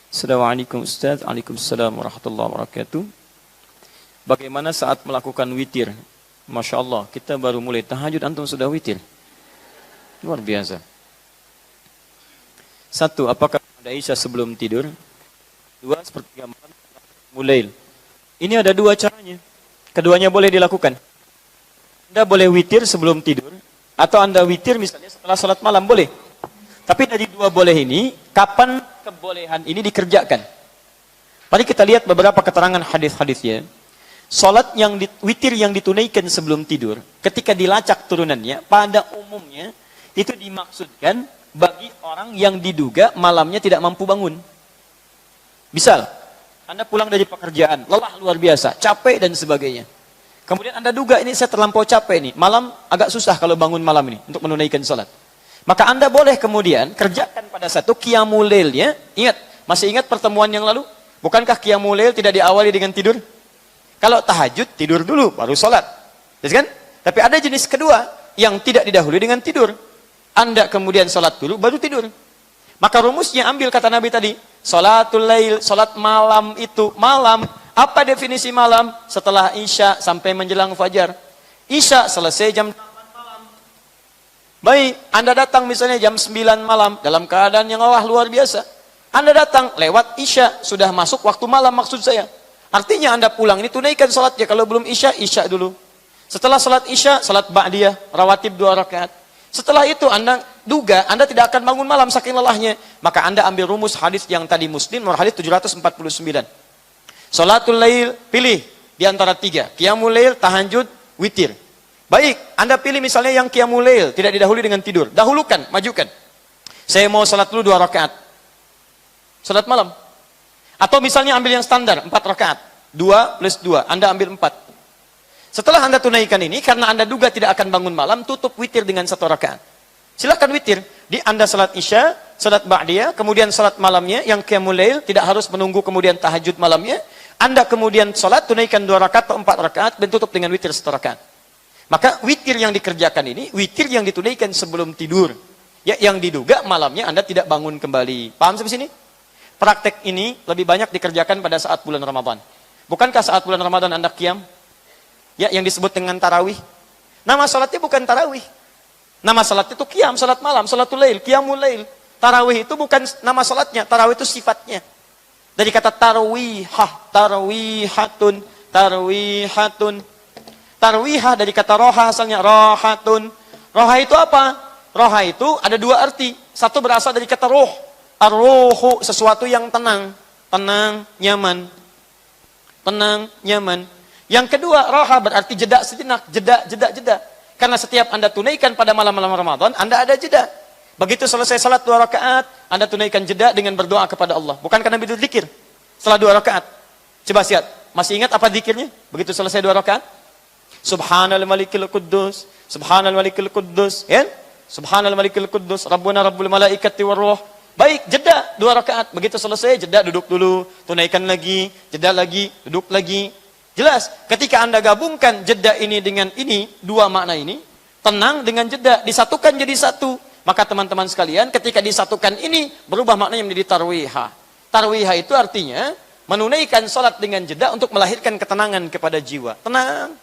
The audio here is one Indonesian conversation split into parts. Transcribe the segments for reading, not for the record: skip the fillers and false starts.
Assalamualaikum Ustaz. Waalaikumsalam warahmatullahi wabarakatuh. Bagaimana saat melakukan witir? Masya Allah, kita baru mulai tahajud, antum sudah witir. Luar biasa. Satu, apakah ada isya sebelum tidur? Dua, sepertiga malam mulail. Ini ada dua caranya. Keduanya boleh dilakukan. Anda boleh witir sebelum tidur, atau Anda witir misalnya setelah salat malam, boleh. Tapi dari dua boleh ini, kapan kebolehan ini dikerjakan? Mari kita lihat beberapa keterangan hadis-hadisnya. Salat witir yang ditunaikan sebelum tidur, ketika dilacak turunannya, pada umumnya itu dimaksudkan bagi orang yang diduga malamnya tidak mampu bangun. Misal, Anda pulang dari pekerjaan, lelah luar biasa, capek dan sebagainya. Kemudian Anda duga ini saya terlampau capek nih, malam agak susah kalau bangun malam ini untuk menunaikan salat. Maka Anda boleh kemudian kerjakan pada satu qiyamul lail ya. Ingat, masih ingat pertemuan yang lalu? Bukankah qiyamul lail tidak diawali dengan tidur? Kalau tahajud tidur dulu baru salat. Kan? Tapi ada jenis kedua yang tidak didahului dengan tidur. Anda kemudian salat dulu baru tidur. Maka rumusnya ambil kata Nabi tadi, salatul lail, salat malam itu malam. Apa definisi malam? Setelah Isya sampai menjelang fajar. Isya selesai jam 8 malam. Baik, Anda datang misalnya jam 9 malam dalam keadaan yang luar biasa. Anda datang lewat Isya, sudah masuk waktu malam maksud saya. Artinya Anda pulang ini tunaikan salatnya. Kalau belum Isya, Isya dulu. Setelah salat Isya, salat ba'diyah, rawatib 2 rakaat. Setelah itu Anda duga Anda tidak akan bangun malam saking lelahnya, maka Anda ambil rumus hadis yang tadi Muslim, nomor hadis 749. Salatul lail, pilih di antara 3. Qiyamul lail, tahajud, witir. Baik, Anda pilih misalnya yang qiyamul lail, tidak didahului dengan tidur. Dahulukan, majukan. Saya mau salat dulu 2 rakaat. Salat malam. Atau misalnya ambil yang standar, 4 rakaat. 2 plus 2, Anda ambil 4. Setelah Anda tunaikan ini, karena Anda duga tidak akan bangun malam, tutup witir dengan 1 rakaat. Silakan witir. Di Anda salat Isya, salat ba'diyah, kemudian salat malamnya, yang qiyamul lail, tidak harus menunggu kemudian tahajud malamnya. Anda kemudian salat, tunaikan 2 rakaat atau 4 rakaat, dan tutup dengan witir 1 rakaat. Maka witir yang dikerjakan ini, witir yang ditunaikan sebelum tidur. Ya, yang diduga malamnya Anda tidak bangun kembali. Paham sampai sini? Praktek ini lebih banyak dikerjakan pada saat bulan Ramadan. Bukankah saat bulan Ramadan Anda qiyam? Ya, yang disebut dengan tarawih. Nama salatnya bukan tarawih. Nama salatnya itu qiyam, salat malam, salatul lail, qiyamul lail. Tarawih itu bukan nama salatnya, tarawih itu sifatnya. Dari kata tarwihah, tarwihatun, tarwihatun. Tarwihah dari kata roha, asalnya rohatun. Roha itu apa? Roha itu ada 2 arti. Satu berasal dari kata roh. Ar-ruhu, sesuatu yang tenang. Tenang, nyaman. Tenang, nyaman. Yang kedua, roha berarti jeda sejenak. Jeda. Karena setiap Anda tunaikan pada malam-malam Ramadan, Anda ada jeda. Begitu selesai salat 2 rakaat, Anda tunaikan jeda dengan berdoa kepada Allah. Bukankah Nabi berzikir setelah 2 rakaat? Coba lihat, masih ingat apa zikirnya? Begitu selesai 2 rakaat? Subhanal malikil quddus, Subhanal malikil quddus, ya? Subhanal malikil quddus, Rabbuna rabbul malaikati warruh. Baik, jeda 2 rakaat. Begitu selesai, jeda duduk dulu, tunaikan lagi, jeda lagi, duduk lagi. Jelas, ketika Anda gabungkan jeda ini dengan ini, 2 makna ini, tenang dengan jeda, disatukan jadi satu. Maka teman-teman sekalian, ketika disatukan ini, berubah maknanya menjadi tarwihah. Tarwihah itu artinya, menunaikan salat dengan jeda untuk melahirkan ketenangan kepada jiwa. Tenang.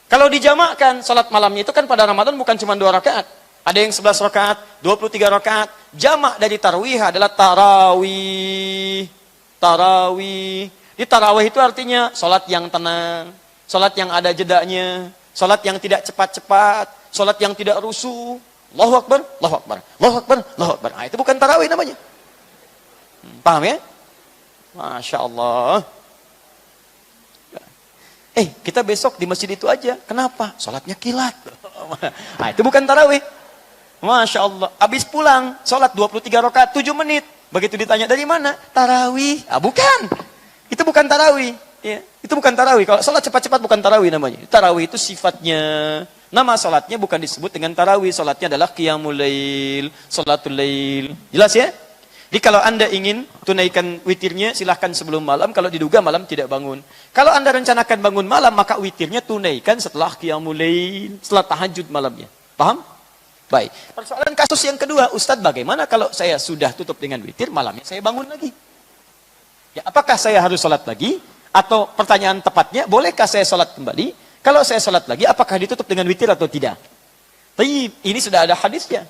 Kalau dijamakkan, salat malamnya itu kan pada Ramadan bukan cuma 2 rakaat. Ada yang 11 rakaat, 23 rakaat. Jamak dari tarwihah adalah tarawih. Tarawih. Di tarawih itu artinya salat yang tenang, salat yang ada jedanya, salat yang tidak cepat-cepat, salat yang tidak rusuh. Allahu Akbar, Allahu Akbar, Allahu Akbar, Allahu Akbar. Nah, itu bukan tarawih namanya. Paham ya? Masya Allah. Kita besok di masjid itu aja. Kenapa? Salatnya kilat. Nah, itu bukan tarawih. Masya Allah. Habis pulang, salat 23 rakaat, 7 menit. Begitu ditanya dari mana? Tarawih. Bukan. Itu bukan tarawih. Ya. Itu bukan tarawih. Kalau salat cepat-cepat bukan tarawih namanya. Tarawih itu sifatnya. Nama salatnya bukan disebut dengan tarawih. Salatnya adalah qiyamul lail, salatul lail. Jelas ya? Jadi kalau Anda ingin tunaikan witirnya, silahkan sebelum malam. Kalau diduga malam tidak bangun. Kalau Anda rencanakan bangun malam, maka witirnya tunaikan setelah qiyamul lail, setelah tahajud malamnya. Paham? Baik. Persoalan kasus yang kedua, Ustadz bagaimana kalau saya sudah tutup dengan witir, malamnya saya bangun lagi? Ya, apakah saya harus sholat lagi? Atau pertanyaan tepatnya, bolehkah saya sholat kembali? Kalau saya sholat lagi, apakah ditutup dengan witir atau tidak? Tapi ini sudah ada hadisnya.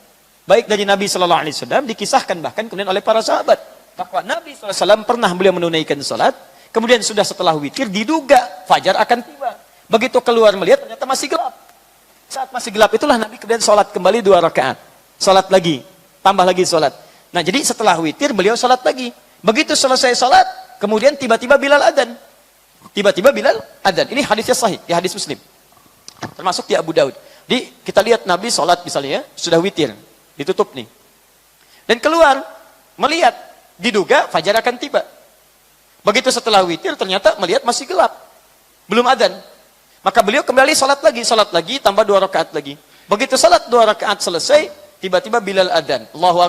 Baik dari Nabi SAW, dikisahkan bahkan kemudian oleh para sahabat. Bahwa Nabi SAW pernah beliau menunaikan sholat, kemudian sudah setelah witir, diduga fajar akan tiba. Begitu keluar melihat, ternyata masih gelap. Saat masih gelap itulah Nabi kemudian sholat kembali 2 rakaat. Sholat lagi, tambah lagi sholat. Nah jadi setelah witir, beliau sholat lagi. Begitu selesai sholat, kemudian tiba-tiba Bilal adzan. Tiba-tiba Bilal adzan. Ini hadisnya sahih, di hadis Muslim. Termasuk di Abu Daud. Kita lihat Nabi sholat misalnya ya, sudah witir, ditutup nih. Dan keluar, melihat, diduga fajar akan tiba. Begitu setelah witir, ternyata melihat masih gelap. Belum adzan. Maka beliau kembali sholat lagi, tambah 2 rakaat lagi. Begitu sholat 2 rakaat selesai, tiba-tiba Bilal adzan. Allahu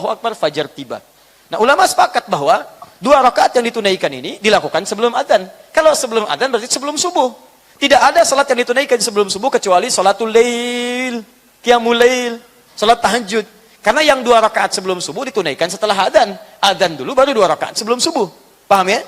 Akbar, fajar tiba. Nah ulama sepakat bahwa 2 rakaat yang ditunaikan ini dilakukan sebelum adzan. Kalau sebelum adzan berarti sebelum subuh. Tidak ada salat yang ditunaikan sebelum subuh kecuali salatul lail, qiyamul lail, salat tahajud. Karena yang 2 rakaat sebelum subuh ditunaikan setelah adzan. Adzan dulu baru 2 rakaat sebelum subuh. Paham ya?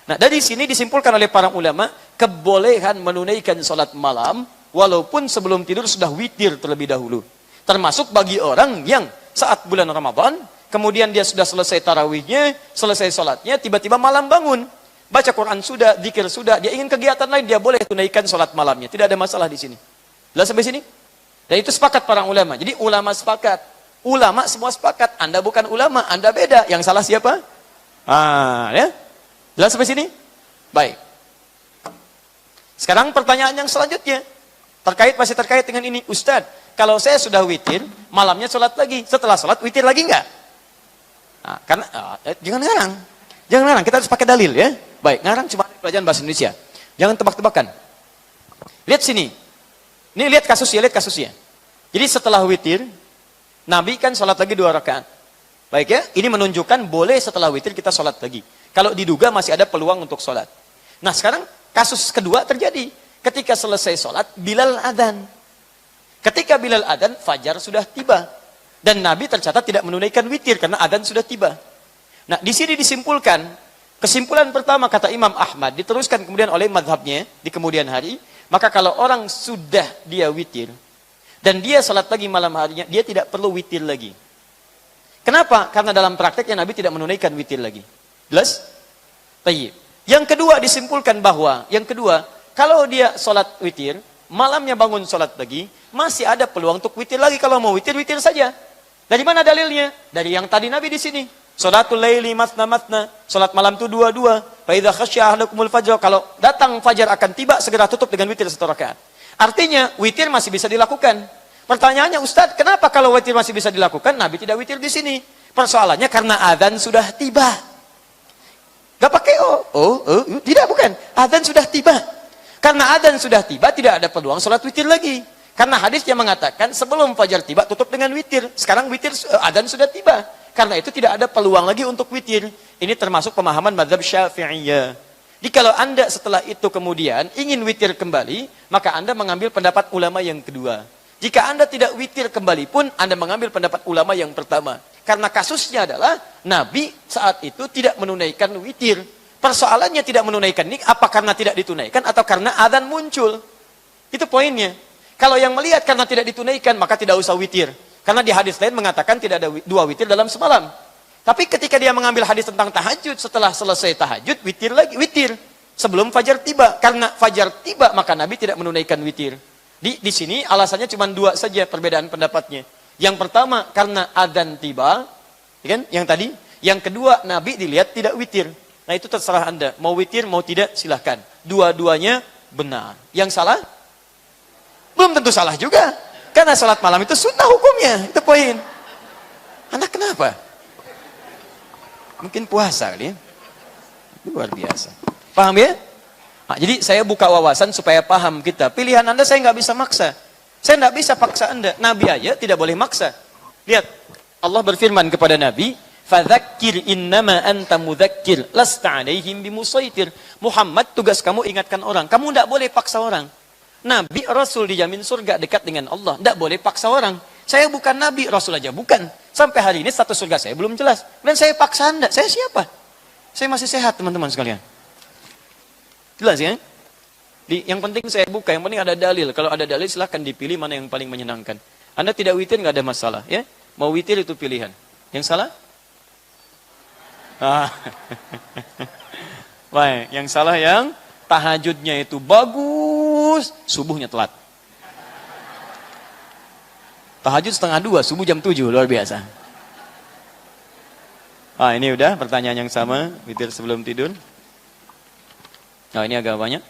Nah, dari sini disimpulkan oleh para ulama kebolehan menunaikan salat malam walaupun sebelum tidur sudah witir terlebih dahulu. Termasuk bagi orang yang saat bulan Ramadan, kemudian dia sudah selesai tarawihnya, selesai salatnya, tiba-tiba malam bangun. Baca Quran sudah, zikir sudah, dia ingin kegiatan lain, dia boleh tunaikan sholat malamnya. Tidak ada masalah di sini. Jelas sampai sini? Dan itu sepakat para ulama. Jadi ulama sepakat. Ulama semua sepakat. Anda bukan ulama, Anda beda. Yang salah siapa? Ya. Jelas sampai sini? Baik. Sekarang pertanyaan yang selanjutnya. Masih terkait dengan ini. Ustadz, kalau saya sudah witir, malamnya sholat lagi. Setelah sholat, witir lagi enggak? Karena, jangan ngarang. Jangan ngarang, kita harus pakai dalil ya. Baik, ngarang cuma pelajaran bahasa Indonesia. Jangan tebak-tebakan. Lihat sini. Ini lihat kasusnya. Jadi setelah witir, Nabi kan sholat lagi 2 rakaat. Baik ya, ini menunjukkan boleh setelah witir kita sholat lagi. Kalau diduga masih ada peluang untuk sholat. Nah sekarang kasus kedua terjadi. Ketika selesai sholat, Bilal adzan. Ketika Bilal adzan, fajar sudah tiba. Dan Nabi tercatat tidak menunaikan witir karena adzan sudah tiba. Nah di sini disimpulkan, kesimpulan pertama kata Imam Ahmad, diteruskan kemudian oleh madhabnya di kemudian hari, maka kalau orang sudah dia witir, dan dia salat lagi malam harinya, dia tidak perlu witir lagi. Kenapa? Karena dalam prakteknya Nabi tidak menunaikan witir lagi. Jelas? Tayyib. Yang kedua disimpulkan bahwa, kalau dia salat witir, malamnya bangun salat lagi, masih ada peluang untuk witir lagi. Kalau mau witir, witir saja. Dari mana dalilnya? Dari yang tadi Nabi di sini. Salatul laili matna, salat malam itu 2-2. Fa idza khasyya ahadakumul fajr, kalau datang fajar akan tiba, segera tutup dengan witir 1 rakaat. Artinya witir masih bisa dilakukan. Pertanyaannya, Ustaz, kenapa kalau witir masih bisa dilakukan, Nabi tidak witir di sini? Persoalannya karena adzan sudah tiba. Gak pakai tidak, bukan. Adzan sudah tiba. Karena adzan sudah tiba, tidak ada peluang salat witir lagi. Karena hadis yang mengatakan sebelum fajar tiba tutup dengan witir. Sekarang witir adzan sudah tiba. Karena itu tidak ada peluang lagi untuk witir. Ini termasuk pemahaman mazhab Syafi'iyah. Jadi kalau Anda setelah itu kemudian ingin witir kembali, maka Anda mengambil pendapat ulama yang kedua. Jika Anda tidak witir kembali pun, Anda mengambil pendapat ulama yang pertama. Karena kasusnya adalah Nabi saat itu tidak menunaikan witir. Persoalannya tidak menunaikan ini apa karena tidak ditunaikan atau karena adzan muncul. Itu poinnya. Kalau yang melihat karena tidak ditunaikan, maka tidak usah witir. Karena di hadis lain mengatakan tidak ada 2 witir dalam semalam. Tapi ketika dia mengambil hadis tentang tahajud, setelah selesai tahajud, witir. Sebelum fajar tiba. Karena fajar tiba, maka Nabi tidak menunaikan witir. Di sini alasannya cuma 2 saja perbedaan pendapatnya. Yang pertama, karena adzan tiba. Kan? Yang tadi. Yang kedua, Nabi dilihat tidak witir. Nah itu terserah Anda. Mau witir, mau tidak, silahkan. Dua-duanya benar. Yang salah? Belum tentu salah juga. Karena salat malam itu sunnah hukumnya. Itu poin. Anak kenapa? Mungkin puasa kali ya. Luar biasa. Paham ya? Nah, jadi saya buka wawasan supaya paham kita. Pilihan Anda saya nggak bisa maksa. Saya nggak bisa paksa Anda. Nabi aja tidak boleh maksa. Lihat. Allah berfirman kepada Nabi. Fadzakir innama anta mudzakir. Lasta alaihim bimusaitir. Muhammad, tugas kamu ingatkan orang. Kamu tidak boleh paksa orang. Nabi, Rasul dijamin surga dekat dengan Allah. Tidak boleh paksa orang. Saya bukan Nabi, Rasul aja bukan. Sampai hari ini status surga saya belum jelas. Dan saya paksa Anda. Saya siapa? Saya masih sehat teman-teman sekalian. Jelas ya? Yang penting saya buka, yang penting ada dalil. Kalau ada dalil silahkan dipilih mana yang paling menyenangkan. Anda tidak witir nggak ada masalah, ya. Mau witir itu pilihan. Yang salah? Baik, yang salah yang tahajudnya itu bagus, subuhnya telat. Tahajud 1:30, subuh jam 7, luar biasa. Ini udah pertanyaan yang sama, witir sebelum tidur. Nah, ini agak banyak.